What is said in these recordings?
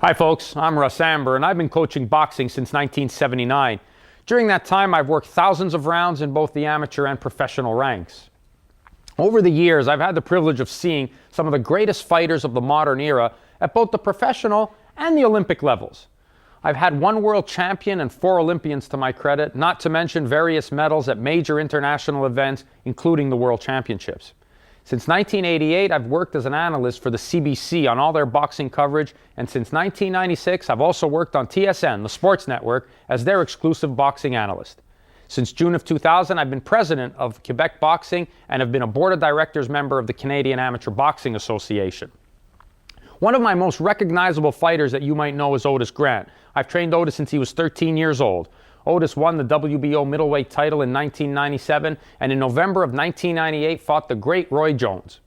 Hi folks, I'm Russ Amber and I've been coaching boxing since 1979. During that time, I've worked thousands of rounds in both the amateur and professional ranks. Over the years, I've had the privilege of seeing some of the greatest fighters of the modern era at both the professional and the Olympic levels. I've had one world champion and 4 Olympians to my credit, not to mention various medals at major international events, including the World Championships. Since 1988, I've worked as an analyst for the CBC on all their boxing coverage, and since 1996, I've also worked on TSN, the sports network, as their exclusive boxing analyst. Since June of 2000, I've been president of Quebec Boxing and have been a board of directors member of the Canadian Amateur Boxing Association. One of my most recognizable fighters that you might know is Otis Grant. I've trained Otis since he was 13 years old. Otis won the WBO middleweight title in 1997 and in November of 1998 fought the great Roy Jones.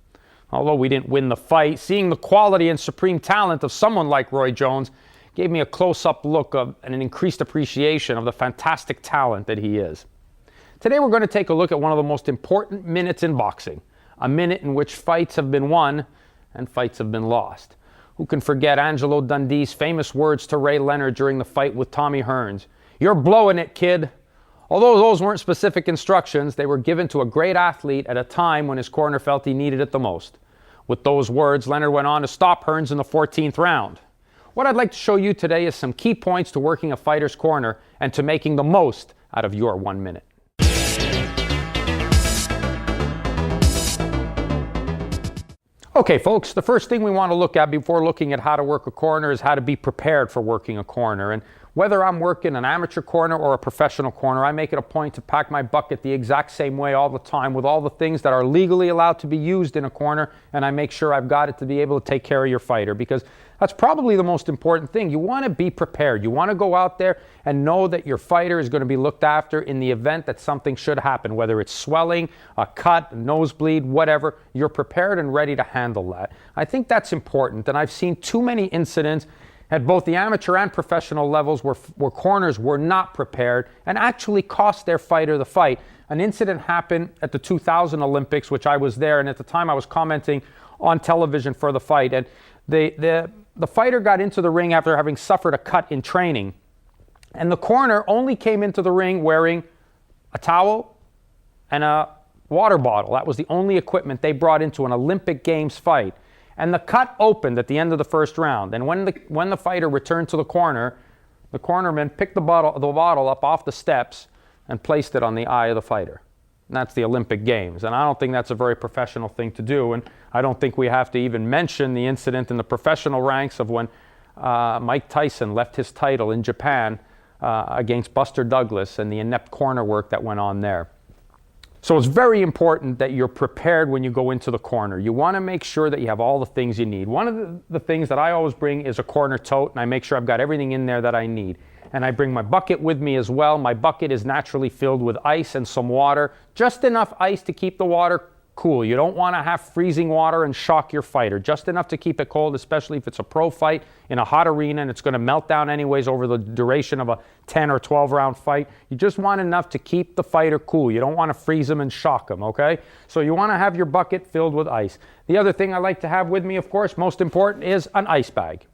Although we didn't win the fight, seeing the quality and supreme talent of someone like Roy Jones gave me a close-up look of and an increased appreciation of the fantastic talent that he is. Today we're going to take a look at one of the most important minutes in boxing, a minute in which fights have been won and fights have been lost. Who can forget Angelo Dundee's famous words to Ray Leonard during the fight with Tommy Hearns? "You're blowing it, kid." Although those weren't specific instructions, they were given to a great athlete at a time when his corner felt he needed it the most. With those words, Leonard went on to stop Hearns in the 14th round. What I'd like to show you today is some key points to working a fighter's corner and to making the most out of your 1 minute. Okay, folks, the first thing we want to look at before looking at how to work a corner is how to be prepared for working a corner. And whether I'm working an amateur corner or a professional corner, I make it a point to pack my bucket the exact same way all the time with all the things that are legally allowed to be used in a corner, and I make sure I've got it to be able to take care of your fighter, because that's probably the most important thing. You want to be prepared. You want to go out there and know that your fighter is going to be looked after in the event that something should happen, whether it's swelling, a cut, a nosebleed, whatever. You're prepared and ready to handle that. I think that's important, and I've seen too many incidents at both the amateur and professional levels where corners were not prepared and actually cost their fighter the fight. An incident happened at the 2000 Olympics, which I was there, and at the time I was commenting on television for the fight. And the fighter got into the ring after having suffered a cut in training. And the corner only came into the ring wearing a towel and a water bottle. That was the only equipment they brought into an Olympic Games fight. And the cut opened at the end of the first round. And when the fighter returned to the cornerman picked the bottle up off the steps and placed it on the eye of the fighter. And that's the Olympic Games. And I don't think that's a very professional thing to do. And I don't think we have to even mention the incident in the professional ranks of when Mike Tyson left his title in Japan against Buster Douglas and the inept corner work that went on there. So it's very important that you're prepared when you go into the corner. You want to make sure that you have all the things you need. One of the things that I always bring is a corner tote, and I make sure I've got everything in there that I need. And I bring my bucket with me as well. My bucket is naturally filled with ice and some water, just enough ice to keep the water cool. You don't want to have freezing water and shock your fighter. Just enough to keep it cold, especially if it's a pro fight in a hot arena and it's going to melt down anyways over the duration of a 10 or 12 round fight. You just want enough to keep the fighter cool. You don't want to freeze him and shock him, okay? So you want to have your bucket filled with ice. The other thing I like to have with me, of course, most important, is an ice bag.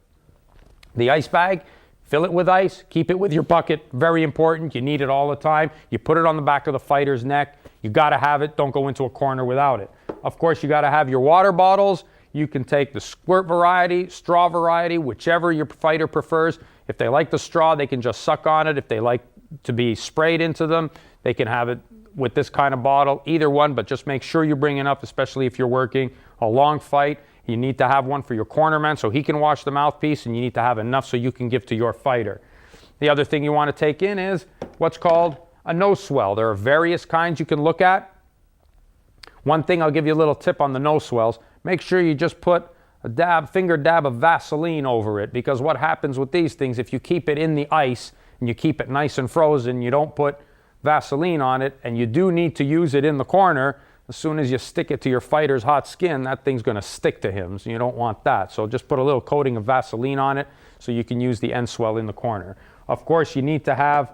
The ice bag, fill it with ice, keep it with your bucket, very important. You need it all the time. You put it on the back of the fighter's neck. You got to have it. Don't go into a corner without it. Of course, you got to have your water bottles. You can take the squirt variety, straw variety, whichever your fighter prefers. If they like the straw, they can just suck on it. If they like to be sprayed into them, they can have it with this kind of bottle. Either one, but just make sure you bring enough, especially if you're working a long fight. You need to have one for your cornerman so he can wash the mouthpiece, and you need to have enough so you can give to your fighter. The other thing you want to take in is what's called a nose swell. There are various kinds you can look at. One thing, I'll give you a little tip on the nose swells. Make sure you just put a finger dab of Vaseline over it, because what happens with these things, if you keep it in the ice and you keep it nice and frozen, you don't put Vaseline on it, and you do need to use it in the corner, as soon as you stick it to your fighter's hot skin, that thing's going to stick to him, so you don't want that. So just put a little coating of Vaseline on it so you can use the end swell in the corner. Of course, you need to have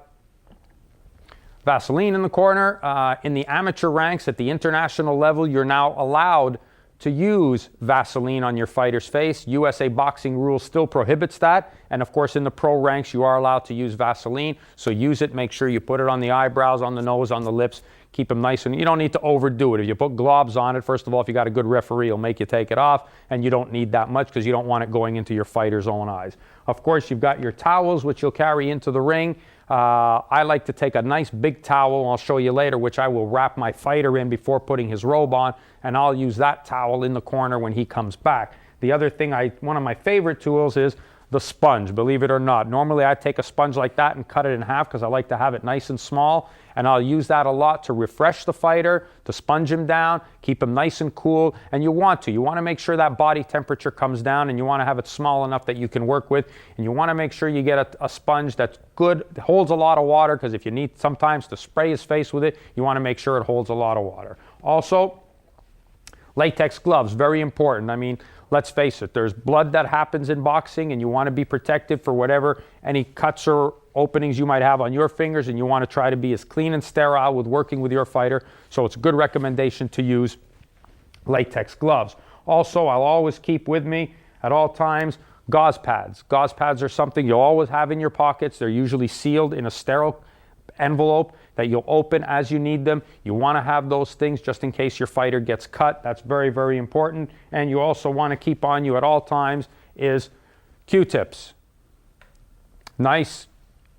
Vaseline in the corner. In the amateur ranks at the international level, you're now allowed to use Vaseline on your fighter's face. USA Boxing Rules still prohibits that. And of course, in the pro ranks, you are allowed to use Vaseline. So use it. Make sure you put it on the eyebrows, on the nose, on the lips. Keep them nice, and you don't need to overdo it. If you put gloves on it, first of all, if you got a good referee, he'll make you take it off, and you don't need that much because you don't want it going into your fighter's own eyes. Of course, you've got your towels, which you'll carry into the ring. I like to take a nice big towel, and I'll show you later, which I will wrap my fighter in before putting his robe on, and I'll use that towel in the corner when he comes back. The other thing, one of my favorite tools is the sponge, believe it or not. Normally I take a sponge like that and cut it in half because I like to have it nice and small, and I'll use that a lot to refresh the fighter, to sponge him down, keep him nice and cool. And you want to make sure that body temperature comes down, and you want to have it small enough that you can work with, and you want to make sure you get a sponge that's good, holds a lot of water, because if you need sometimes to spray his face with it, you want to make sure it holds a lot of water. Also, latex gloves, very important. I mean, let's face it, there's blood that happens in boxing, and you want to be protected for whatever, any cuts or openings you might have on your fingers, and you want to try to be as clean and sterile with working with your fighter. So it's a good recommendation to use latex gloves. Also, I'll always keep with me at all times gauze pads. Gauze pads are something you'll always have in your pockets. They're usually sealed in a sterile envelope that you'll open as you need them. You want to have those things just in case your fighter gets cut. That's very, very important. And you also want to keep on you at all times is Q-tips. Nice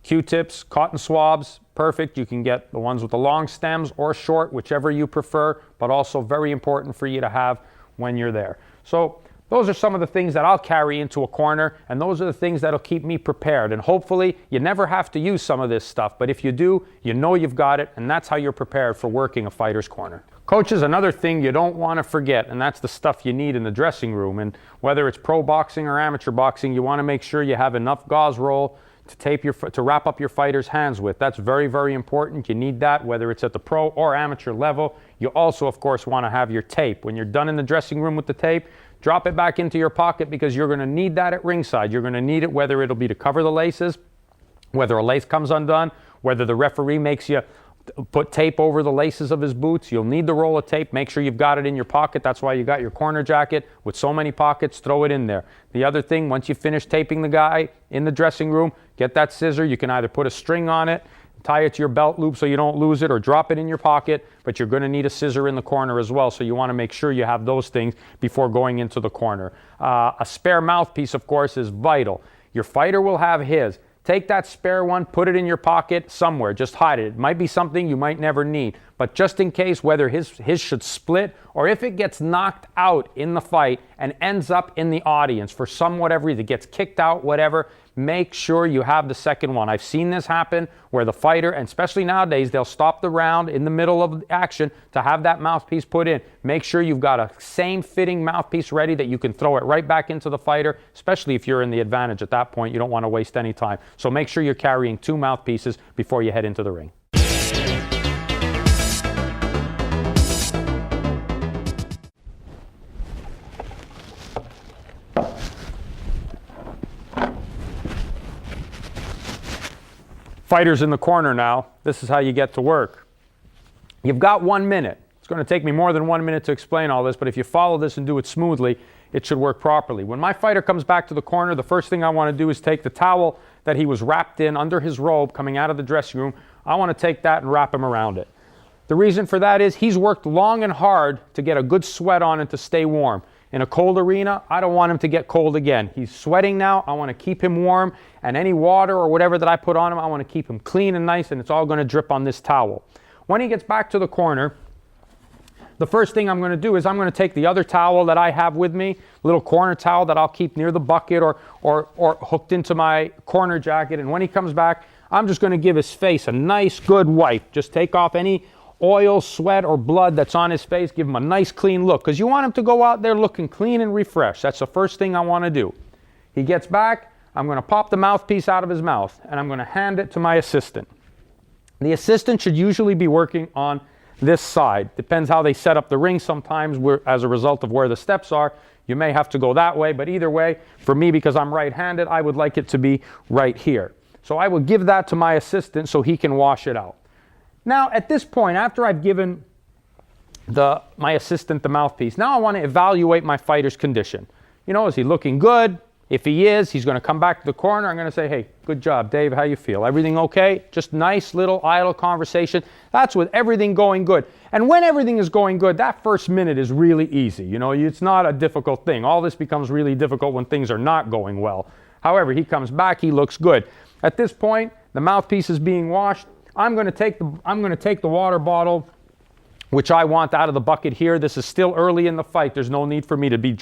Q-tips, cotton swabs, perfect. You can get the ones with the long stems or short, whichever you prefer, but also very important for you to have when you're there. So those are some of the things that I'll carry into a corner, and those are the things that'll keep me prepared. And hopefully you never have to use some of this stuff, but if you do, you know you've got it, and that's how you're prepared for working a fighter's corner. Coaches, another thing you don't want to forget, and that's the stuff you need in the dressing room. And whether it's pro boxing or amateur boxing, you want to make sure you have enough gauze roll to wrap up your fighter's hands with. That's very, very important. You need that whether it's at the pro or amateur level. You also, of course, want to have your tape. When you're done in the dressing room with the tape, drop it back into your pocket, because you're going to need that at ringside. You're going to need it whether it'll be to cover the laces, whether a lace comes undone, whether the referee makes you put tape over the laces of his boots. You'll need the roll of tape. Make sure you've got it in your pocket. That's why you got your corner jacket with so many pockets. Throw it in there. The other thing, once you finish taping the guy in the dressing room, get that scissor. You can either put a string on it, tie it to your belt loop so you don't lose it, or drop it in your pocket, but you're going to need a scissor in the corner as well, so you want to make sure you have those things before going into the corner. A spare mouthpiece, of course, is vital. Your fighter will have his. Take that spare one, put it in your pocket somewhere, just hide it. It might be something you might never need, but just in case, whether his should split, or if it gets knocked out in the fight and ends up in the audience for whatever reason, gets kicked out, whatever, make sure you have the second one. I've seen this happen where the fighter, and especially nowadays, they'll stop the round in the middle of the action to have that mouthpiece put in. Make sure you've got a same fitting mouthpiece ready that you can throw it right back into the fighter, especially if you're in the advantage at that point. You don't want to waste any time. So make sure you're carrying 2 mouthpieces before you head into the ring. Fighters in the corner now. This is how you get to work. You've got 1 minute. It's going to take me more than 1 minute to explain all this, but if you follow this and do it smoothly, it should work properly. When my fighter comes back to the corner, the first thing I want to do is take the towel that he was wrapped in under his robe coming out of the dressing room. I want to take that and wrap him around it. The reason for that is he's worked long and hard to get a good sweat on and to stay warm. In a cold arena, I don't want him to get cold again. He's sweating now. I want to keep him warm, and any water or whatever that I put on him, I want to keep him clean and nice, and it's all going to drip on this towel. When he gets back to the corner, the first thing I'm going to do is I'm going to take the other towel that I have with me, a little corner towel that I'll keep near the bucket or hooked into my corner jacket, and when he comes back, I'm just going to give his face a nice good wipe. Just take off any oil, sweat, or blood that's on his face. Give him a nice clean look, because you want him to go out there looking clean and refreshed. That's the first thing I want to do. He gets back, I'm going to pop the mouthpiece out of his mouth, and I'm going to hand it to my assistant. The assistant should usually be working on this side. Depends how they set up the ring. Sometimes as a result of where the steps are, you may have to go that way, but either way, for me, because I'm right-handed, I would like it to be right here. So I will give that to my assistant so he can wash it out. Now, at this point, after I've given my assistant the mouthpiece. Now I want to evaluate my fighter's condition. You know, is he looking good? If he is, he's going to come back to the corner. I'm going to say, hey, good job, Dave. How you feel? Everything okay? Just nice little idle conversation. That's with everything going good. And when everything is going good, that first minute is really easy. You know, it's not a difficult thing. All this becomes really difficult when things are not going well. However, he comes back, he looks good. At this point, the mouthpiece is being washed. I'm going to take the water bottle, which I want out of the bucket here. This is still early in the fight. There's no need for me to be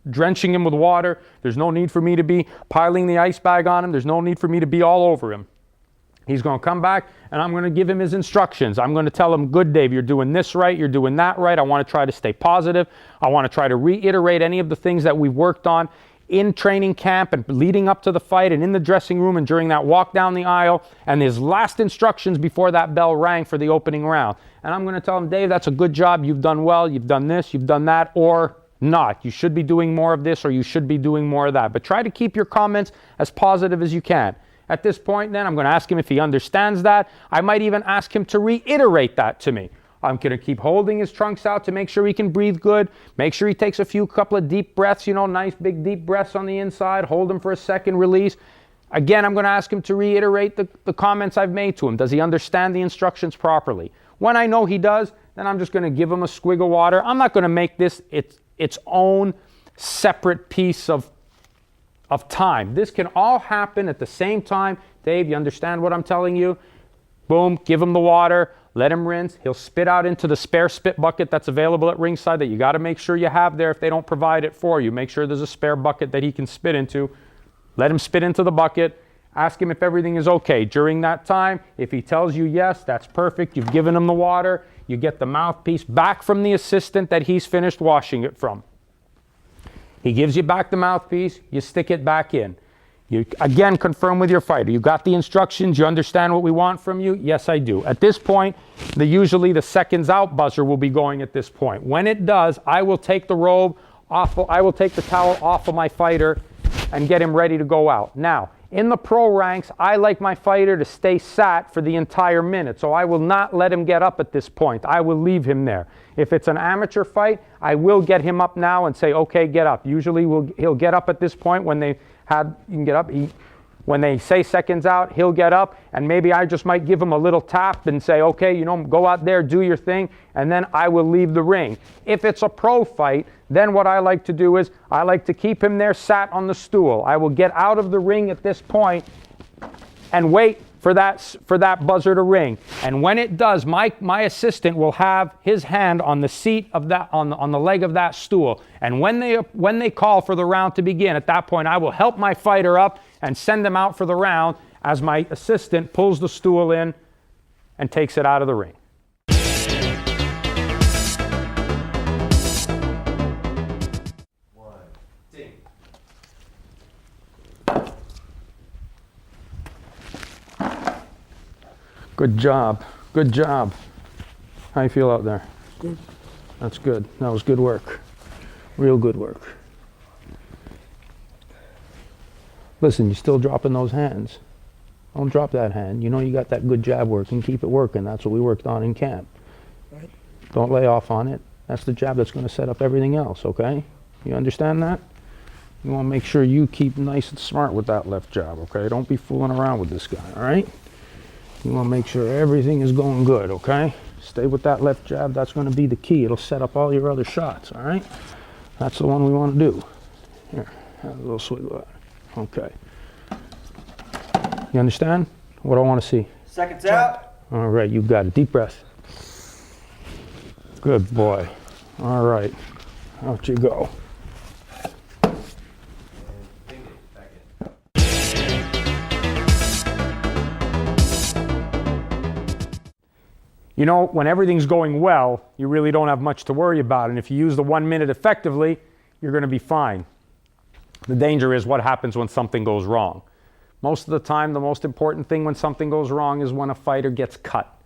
drenching him with water. There's no need for me to be piling the ice bag on him. There's no need for me to be all over him. He's going to come back, and I'm going to give him his instructions. I'm going to tell him, good, Dave, you're doing this right, you're doing that right. I want to try to stay positive. I want to try to reiterate any of the things that we've worked on in training camp and leading up to the fight and in the dressing room and during that walk down the aisle and his last instructions before that bell rang for the opening round. And I'm going to tell him, Dave, that's a good job. You've done well. You've done this. You've done that. Or not. You should be doing more of this or you should be doing more of that. But try to keep your comments as positive as you can. At this point, then, I'm going to ask him if he understands that. I might even ask him to reiterate that to me. I'm going to keep holding his trunks out to make sure he can breathe good. Make sure he takes a couple of deep breaths, you know, nice big deep breaths on the inside. Hold him for a second, release. Again, I'm going to ask him to reiterate the comments I've made to him. Does he understand the instructions properly? When I know he does, then I'm just going to give him a swig of water. I'm not going to make this its own separate piece of time. This can all happen at the same time. Dave, you understand what I'm telling you? Boom, give him the water, let him rinse. He'll spit out into the spare spit bucket that's available at ringside that you got to make sure you have there if they don't provide it for you. Make sure there's a spare bucket that he can spit into. Let him spit into the bucket. Ask him if everything is okay. During that time, if he tells you yes, that's perfect. You've given him the water. You get the mouthpiece back from the assistant that he's finished washing it from. He gives you back the mouthpiece. You stick it back in. You again confirm with your fighter. You got the instructions. You understand what we want from you? Yes, I do. At this point, usually the seconds out buzzer will be going at this point. When it does, I will take the robe off. I will take the towel off of my fighter and get him ready to go out. Now, in the pro ranks, I like my fighter to stay sat for the entire minute, so I will not let him get up at this point. I will leave him there. If it's an amateur fight, I will get him up now and say, okay, get up. Usually he'll get up at this point when you can get up. When they say seconds out, he'll get up, and maybe I just might give him a little tap and say, okay, you know, go out there, do your thing, and then I will leave the ring. If it's a pro fight, then what I like to do is I like to keep him there sat on the stool. I will get out of the ring at this point and wait for that buzzer to ring. And when it does, my assistant will have his hand on the seat of that, on the leg of that stool. And when they call for the round to begin, at that point I will help my fighter up and send him out for the round as my assistant pulls the stool in and takes it out of the ring. Good job. Good job. How you feel out there? Good. That's good. That was good work. Real good work. Listen, you're still dropping those hands. Don't drop that hand. You know you got that good jab working. Keep it working. That's what we worked on in camp. Right. Don't lay off on it. That's the jab that's going to set up everything else, okay? You understand that? You want to make sure you keep nice and smart with that left jab, okay? Don't be fooling around with this guy, all right? You want to make sure everything is going good, okay? Stay with that left jab. That's going to be the key. It'll set up all your other shots, all right? That's the one we want to do. Here, have a little swig of that. Okay. You understand what I want to see? Seconds out. All right, you got it. Deep breath. Good boy. All right, out you go. You know, when everything's going well, you really don't have much to worry about. And if you use the 1 minute effectively, you're going to be fine. The danger is what happens when something goes wrong. Most of the time, the most important thing when something goes wrong is when a fighter gets cut.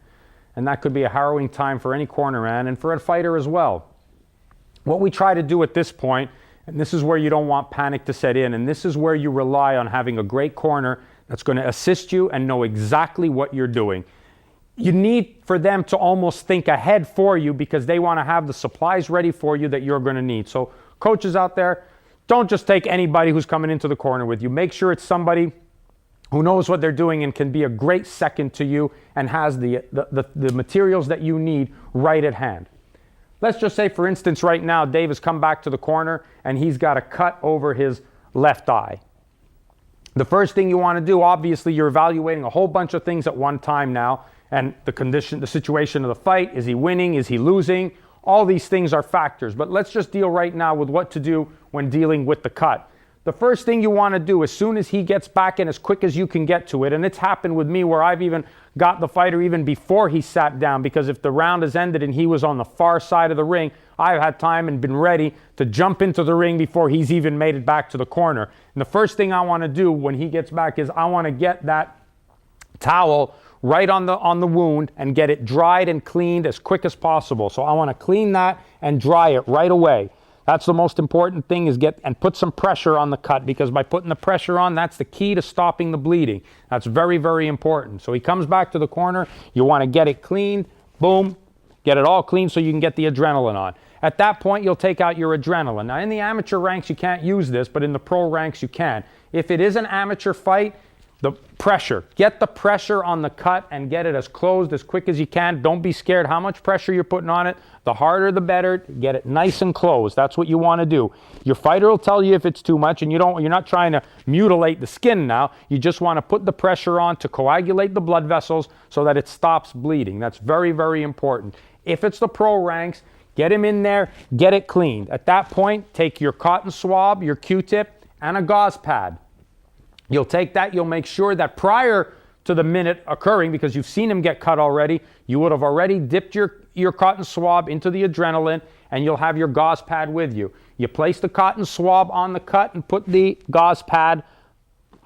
And that could be a harrowing time for any cornerman and for a fighter as well. What we try to do at this point, and this is where you don't want panic to set in, and this is where you rely on having a great corner that's going to assist you and know exactly what you're doing. you need for them to almost think ahead for you because they want to have the supplies ready for you that you're going to need. So coaches out there, don't just take anybody who's coming into the corner with you. Make sure it's somebody who knows what they're doing and can be a great second to you and has the materials that you need right at hand. Let's just say, for instance, right now, Dave has come back to the corner and he's got a cut over his left eye. The first thing you want to do, obviously, you're evaluating a whole bunch of things at one time now, and the condition, the situation of the fight. Is he winning? Is he losing? All these things are factors, but let's just deal right now with what to do when dealing with the cut. The first thing you want to do as soon as he gets back in, as quick as you can get to it, and it's happened with me where I've even got the fighter even before he sat down, because if the round has ended and he was on the far side of the ring, I've had time and been ready to jump into the ring before he's even made it back to the corner. And the first thing I want to do when he gets back is I want to get that towel right on the wound and get it dried and cleaned as quick as possible. So I want to clean that and dry it right away. That's the most important thing, is get and put some pressure on the cut, because by putting the pressure on, that's the key to stopping the bleeding. That's very, very important. So he comes back to the corner. You want to get it cleaned. Boom. Get it all clean so you can get the adrenaline on. At that point, you'll take out your adrenaline. Now, in the amateur ranks, you can't use this, but in the pro ranks, you can. If it is an amateur fight, the pressure. Get the pressure on the cut and get it as closed as quick as you can. Don't be scared how much pressure you're putting on it. The harder, the better. Get it nice and closed. That's what you want to do. Your fighter will tell you if it's too much, and you're not trying to mutilate the skin now. You just want to put the pressure on to coagulate the blood vessels so that it stops bleeding. That's very, very important. If it's the pro ranks, get him in there, get it cleaned. At that point, take your cotton swab, your Q-tip, and a gauze pad. You'll take that, you'll make sure that prior to the minute occurring, because you've seen him get cut already, you would have already dipped your cotton swab into the adrenaline, and you'll have your gauze pad with you. You place the cotton swab on the cut and put the gauze pad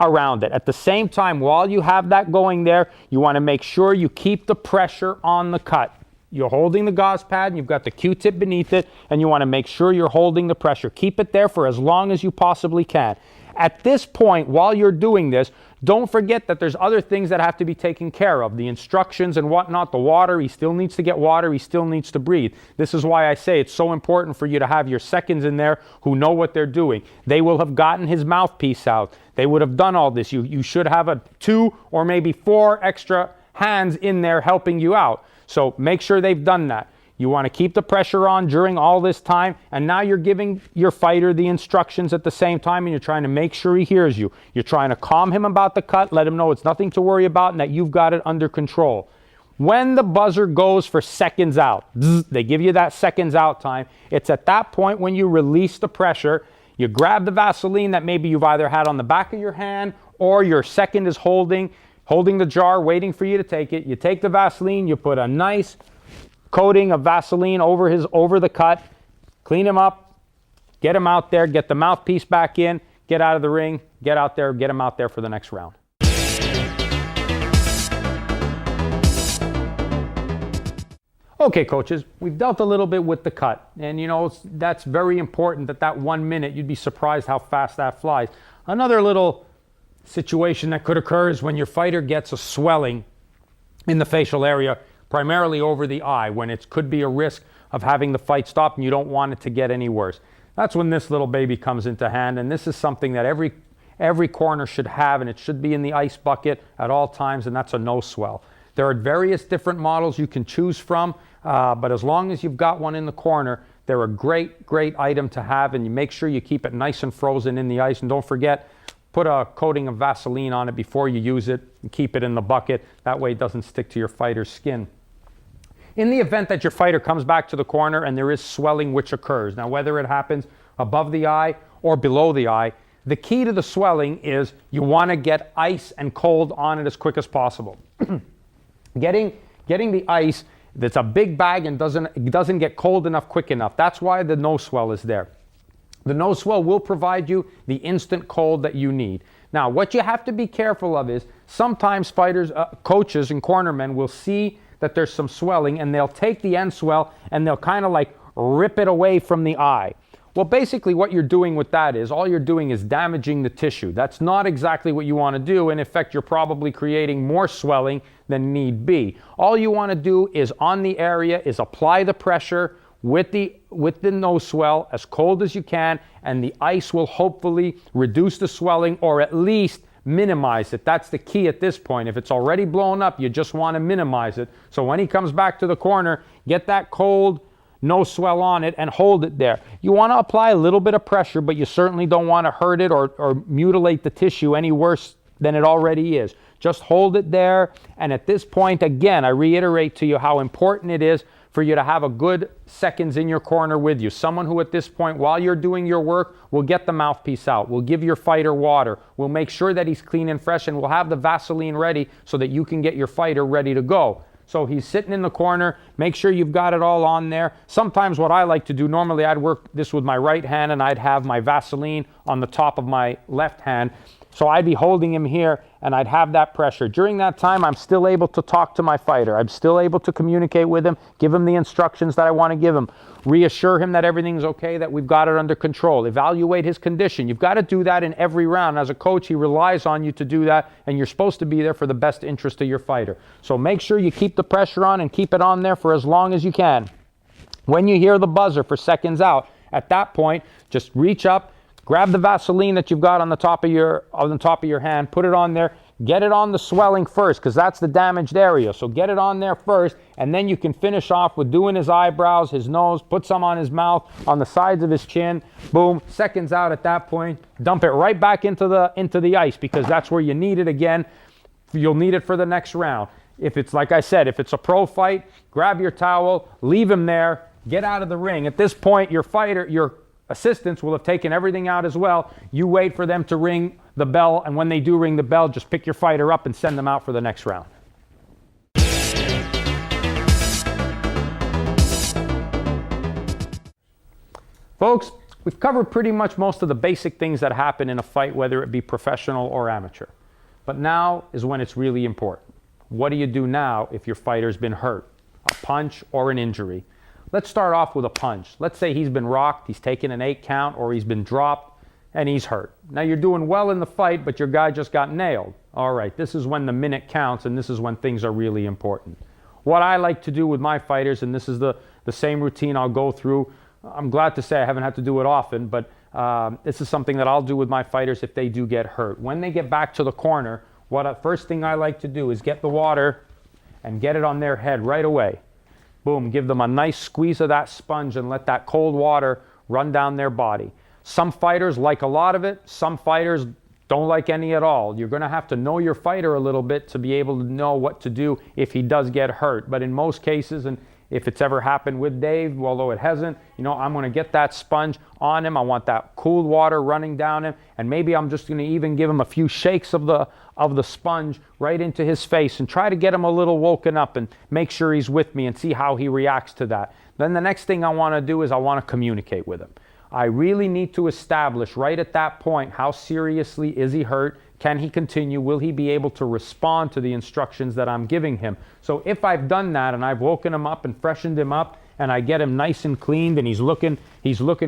around it. At the same time, while you have that going there, you want to make sure you keep the pressure on the cut. You're holding the gauze pad, and you've got the Q-tip beneath it, and you want to make sure you're holding the pressure. Keep it there for as long as you possibly can. At this point, while you're doing this, don't forget that there's other things that have to be taken care of. The instructions and whatnot, the water, he still needs to get water, he still needs to breathe. This is why I say it's so important for you to have your seconds in there who know what they're doing. They will have gotten his mouthpiece out. They would have done all this. You should have 2 or maybe 4 extra hands in there helping you out. So make sure they've done that. You want to keep the pressure on during all this time, and now you're giving your fighter the instructions at the same time, and you're trying to make sure he hears you. You're trying to calm him about the cut, let him know it's nothing to worry about and that you've got it under control. When the buzzer goes for seconds out, they give you that seconds out time, it's at that point when you release the pressure, you grab the Vaseline that maybe you've either had on the back of your hand or your second is holding the jar, waiting for you to take it. You take the Vaseline, you put a nice coating of Vaseline over the cut, clean him up, get him out there, get the mouthpiece back in, get out of the ring, get out there, get him out there for the next round. Okay, coaches, we've dealt a little bit with the cut, and that's very important, that 1 minute, you'd be surprised how fast that flies. Another little situation that could occur is when your fighter gets a swelling in the facial area, primarily over the eye, when it could be a risk of having the fight stop and you don't want it to get any worse. That's when this little baby comes into hand, and this is something that every corner should have, and it should be in the ice bucket at all times, and that's a no swell. There are various different models you can choose from, but as long as you've got one in the corner, they're a great, great item to have, and you make sure you keep it nice and frozen in the ice, and don't forget, put a coating of Vaseline on it before you use it and keep it in the bucket. That way it doesn't stick to your fighter's skin. In the event that your fighter comes back to the corner and there is swelling which occurs, now whether it happens above the eye or below the eye, the key to the swelling is you want to get ice and cold on it as quick as possible. Getting the ice that's a big bag and doesn't get cold enough quick enough. That's why the no swell is there. The no swell will provide you the instant cold that you need. Now, what you have to be careful of is sometimes fighters, coaches and cornermen will see that there's some swelling and they'll take the end swell and they'll kind of like rip it away from the eye. Well, basically what you're doing with that is all you're doing is damaging the tissue. That's not exactly what you want to do. In effect, you're probably creating more swelling than need be. All you want to do is on the area is apply the pressure with the nose swell as cold as you can, and the ice will hopefully reduce the swelling or at least minimize it. That's the key at this point. If it's already blown up, you just want to minimize it. So when he comes back to the corner, get that cold nose swell on it and hold it there. You want to apply a little bit of pressure, but you certainly don't want to hurt it or mutilate the tissue any worse than it already is. Just hold it there. And at this point, again, I reiterate to you how important it is for you to have a good seconds in your corner with you. Someone who at this point, while you're doing your work, will get the mouthpiece out, will give your fighter water, will make sure that he's clean and fresh, and will have the Vaseline ready so that you can get your fighter ready to go. So he's sitting in the corner, make sure you've got it all on there. Sometimes what I like to do, normally I'd work this with my right hand and I'd have my Vaseline on the top of my left hand. So I'd be holding him here and I'd have that pressure. During that time, I'm still able to talk to my fighter. I'm still able to communicate with him, give him the instructions that I want to give him, reassure him that everything's okay, that we've got it under control, evaluate his condition. You've got to do that in every round. As a coach, he relies on you to do that, and you're supposed to be there for the best interest of your fighter. So make sure you keep the pressure on and keep it on there for as long as you can. When you hear the buzzer for seconds out, at that point, just reach up, grab the Vaseline that you've got on the top of your hand, put it on there, get it on the swelling first, because that's the damaged area. So get it on there first, and then you can finish off with doing his eyebrows, his nose, put some on his mouth, on the sides of his chin. Boom, seconds out at that point. Dump it right back into the ice, because that's where you need it again. You'll need it for the next round. If it's, like I said, if it's a pro fight, grab your towel, leave him there, get out of the ring. At this point, your assistants will have taken everything out as well. You wait for them to ring the bell, and when they do ring the bell, just pick your fighter up and send them out for the next round. Folks, we've covered pretty much most of the basic things that happen in a fight, whether it be professional or amateur. But now is when it's really important. What do you do now if your fighter's been hurt? A punch or an injury? Let's start off with a punch. Let's say he's been rocked, he's taken an 8 count, or he's been dropped, and he's hurt. Now you're doing well in the fight, but your guy just got nailed. All right, this is when the minute counts, and this is when things are really important. What I like to do with my fighters, and this is the same routine I'll go through. I'm glad to say I haven't had to do it often, but this is something that I'll do with my fighters if they do get hurt. When they get back to the corner, first thing I like to do is get the water and get it on their head right away. Boom, give them a nice squeeze of that sponge and let that cold water run down their body. Some fighters like a lot of it. Some fighters don't like any at all. You're going to have to know your fighter a little bit to be able to know what to do if he does get hurt. But in most cases, and if it's ever happened with Dave, although it hasn't, I'm going to get that sponge on him. I want that cool water running down him, and maybe I'm just going to even give him a few shakes of the sponge right into his face and try to get him a little woken up and make sure he's with me and see how he reacts to that. Then the next thing I want to do is I want to communicate with him. I really need to establish right at that point, how seriously is he hurt? Can he continue? Will he be able to respond to the instructions that I'm giving him? So if I've done that and I've woken him up and freshened him up and I get him nice and cleaned and he's looking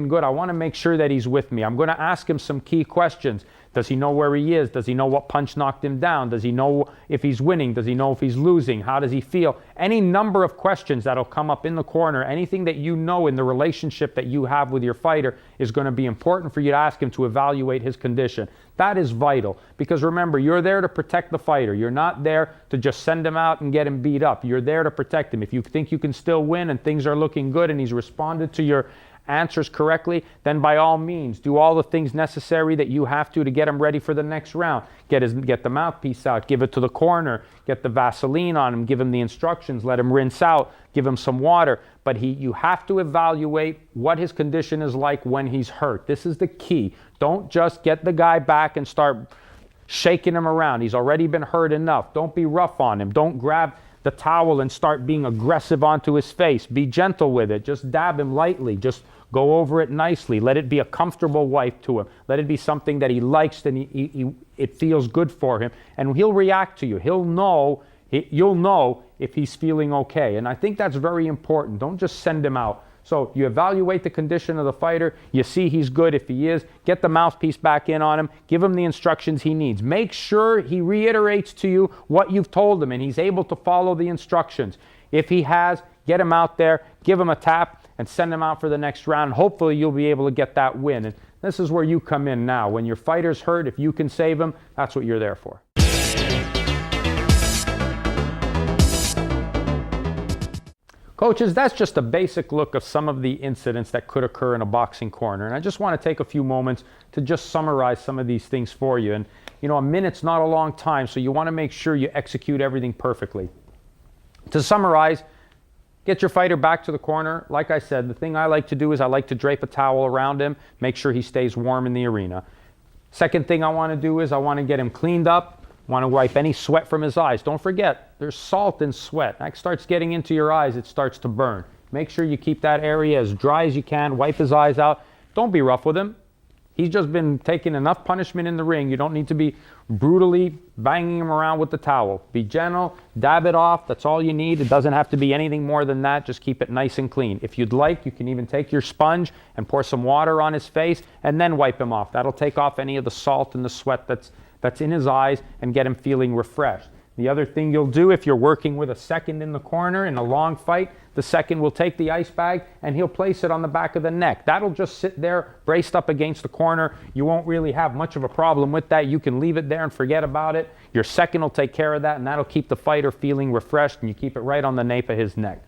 good, I want to make sure that he's with me. I'm going to ask him some key questions. Does he know where he is? Does he know what punch knocked him down? Does he know if he's winning? Does he know if he's losing? How does he feel? Any number of questions that'll come up in the corner, anything that you know in the relationship that you have with your fighter is going to be important for you to ask him to evaluate his condition. That is vital, because remember, you're there to protect the fighter. You're not there to just send him out and get him beat up. You're there to protect him. If you think you can still win and things are looking good and he's responded to your answers correctly, then by all means do all the things necessary that you have to get him ready for the next round. Get the mouthpiece out, give it to the corner, get the Vaseline on him, give him the instructions, let him rinse out, give him some water. But you have to evaluate what his condition is like when he's hurt. This is the key. Don't just get the guy back and start shaking him around. He's already been hurt enough. Don't be rough on him. Don't grab the towel and start being aggressive onto his face. Be gentle with it. Just dab him lightly. Just go over it nicely. Let it be a comfortable wipe to him. Let it be something that he likes and it feels good for him. And he'll react to you. You'll know if he's feeling okay. And I think that's very important. Don't just send him out. So you evaluate the condition of the fighter. You see he's good. If he is, get the mouthpiece back in on him. Give him the instructions he needs. Make sure he reiterates to you what you've told him and he's able to follow the instructions. If he has, get him out there, give him a tap, and send him out for the next round. Hopefully you'll be able to get that win. And this is where you come in now. When your fighter's hurt, if you can save him, that's what you're there for. Coaches, that's just a basic look of some of the incidents that could occur in a boxing corner. And I just want to take a few moments to just summarize some of these things for you. And, you know, a minute's not a long time, so you want to make sure you execute everything perfectly. To summarize, get your fighter back to the corner. Like I said, the thing I like to do is I like to drape a towel around him, make sure he stays warm in the arena. Second thing I want to do is I want to get him cleaned up. Want to wipe any sweat from his eyes. Don't forget, there's salt in sweat. That starts getting into your eyes, it starts to burn. Make sure you keep that area as dry as you can. Wipe his eyes out. Don't be rough with him. He's just been taking enough punishment in the ring. You don't need to be brutally banging him around with the towel. Be gentle, dab it off. That's all you need. It doesn't have to be anything more than that. Just keep it nice and clean. If you'd like, you can even take your sponge and pour some water on his face and then wipe him off. That'll take off any of the salt and the sweat that's in his eyes and get him feeling refreshed. The other thing you'll do if you're working with a second in the corner in a long fight, the second will take the ice bag and he'll place it on the back of the neck. That'll just sit there braced up against the corner. You won't really have much of a problem with that. You can leave it there and forget about it. Your second will take care of that, and that'll keep the fighter feeling refreshed, and you keep it right on the nape of his neck.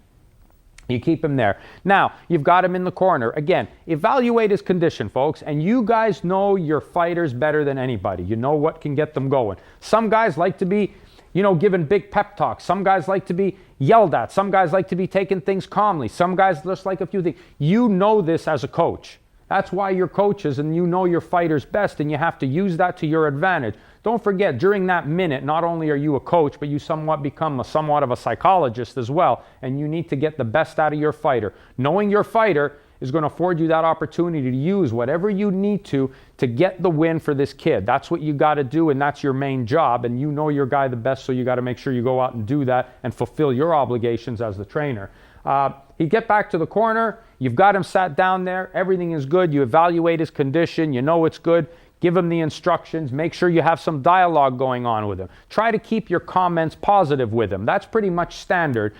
You keep him there. Now, you've got him in the corner. Again, evaluate his condition, folks. And you guys know your fighters better than anybody. You know what can get them going. Some guys like to be, given big pep talks. Some guys like to be yelled at. Some guys like to be taking things calmly. Some guys just like a few things. You know this as a coach. That's why you're coaches, and you know your fighters best, and you have to use that to your advantage. Don't forget, during that minute, not only are you a coach, but you become somewhat of a psychologist as well, and you need to get the best out of your fighter. Knowing your fighter is going to afford you that opportunity to use whatever you need to get the win for this kid. That's what you got to do, and that's your main job, and you know your guy the best, so you got to make sure you go out and do that and fulfill your obligations as the trainer. You get back to the corner, you've got him sat down there, everything is good, you evaluate his condition, you know it's good, give him the instructions, make sure you have some dialogue going on with him. Try to keep your comments positive with him. That's pretty much standard.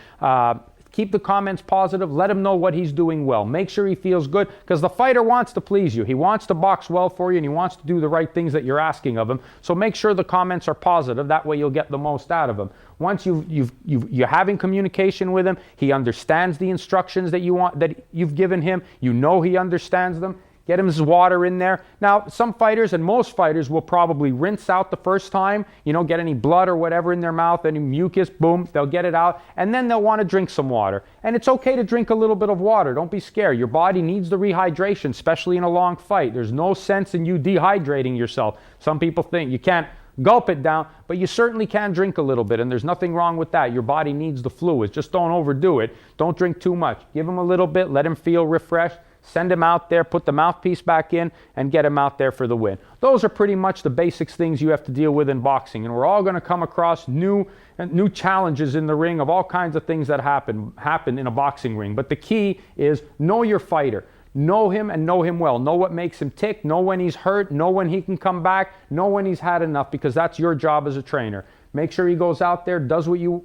Keep the comments positive, let him know what he's doing well. Make sure he feels good, because the fighter wants to please you. He wants to box well for you, and he wants to do the right things that you're asking of him. So make sure the comments are positive. That way you'll get the most out of him. Once you're having communication with him, he understands the instructions that you've given him. You know he understands them. Get him his water in there. Now, some fighters and most fighters will probably rinse out the first time, get any blood or whatever in their mouth, any mucus, boom, they'll get it out, and then they'll want to drink some water. And it's okay to drink a little bit of water. Don't be scared. Your body needs the rehydration, especially in a long fight. There's no sense in you dehydrating yourself. Some people think you can't gulp it down, but you certainly can drink a little bit, and there's nothing wrong with that. Your body needs the fluids. Just don't overdo it. Don't drink too much. Give him a little bit. Let him feel refreshed. Send him out there, put the mouthpiece back in, and get him out there for the win. Those are pretty much the basics things you have to deal with in boxing. And we're all going to come across new challenges in the ring of all kinds of things that happen in a boxing ring. But the key is know your fighter. Know him and know him well. Know what makes him tick. Know when he's hurt. Know when he can come back. Know when he's had enough, because that's your job as a trainer. Make sure he goes out there, does what you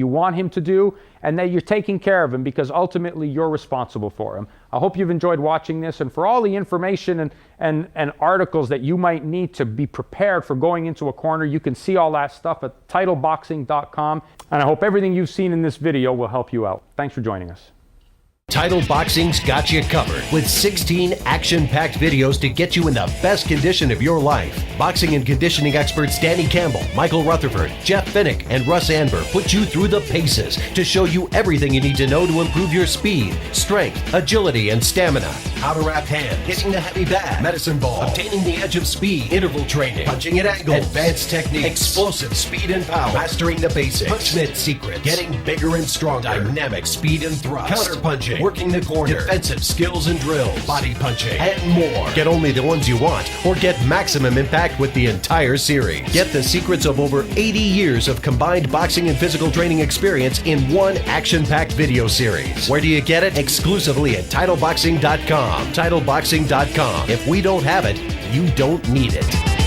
want him to do, and that you're taking care of him, because ultimately you're responsible for him. I hope you've enjoyed watching this, and for all the information and articles that you might need to be prepared for going into a corner, you can see all that stuff at TitleBoxing.com, and I hope everything you've seen in this video will help you out. Thanks for joining us. Title Boxing's got you covered with 16 action-packed videos to get you in the best condition of your life. Boxing and conditioning experts Danny Campbell, Michael Rutherford, Jeff Finnick, and Russ Anber put you through the paces to show you everything you need to know to improve your speed, strength, agility, and stamina. how to wrap hands, hitting the heavy bag, medicine ball, obtaining the edge of speed, interval training, punching at angles, advanced techniques, explosive speed and power, mastering the basics, Punchmit's secret, getting bigger and stronger, dynamic speed and thrust, counter punching, working the corner, defensive skills and drills, body punching, and more. Get only the ones you want, or get maximum impact with the entire series. Get the secrets of over 80 years of combined boxing and physical training experience in one action-packed video series. Where do you get it? Exclusively at TitleBoxing.com. TitleBoxing.com. If we don't have it, you don't need it.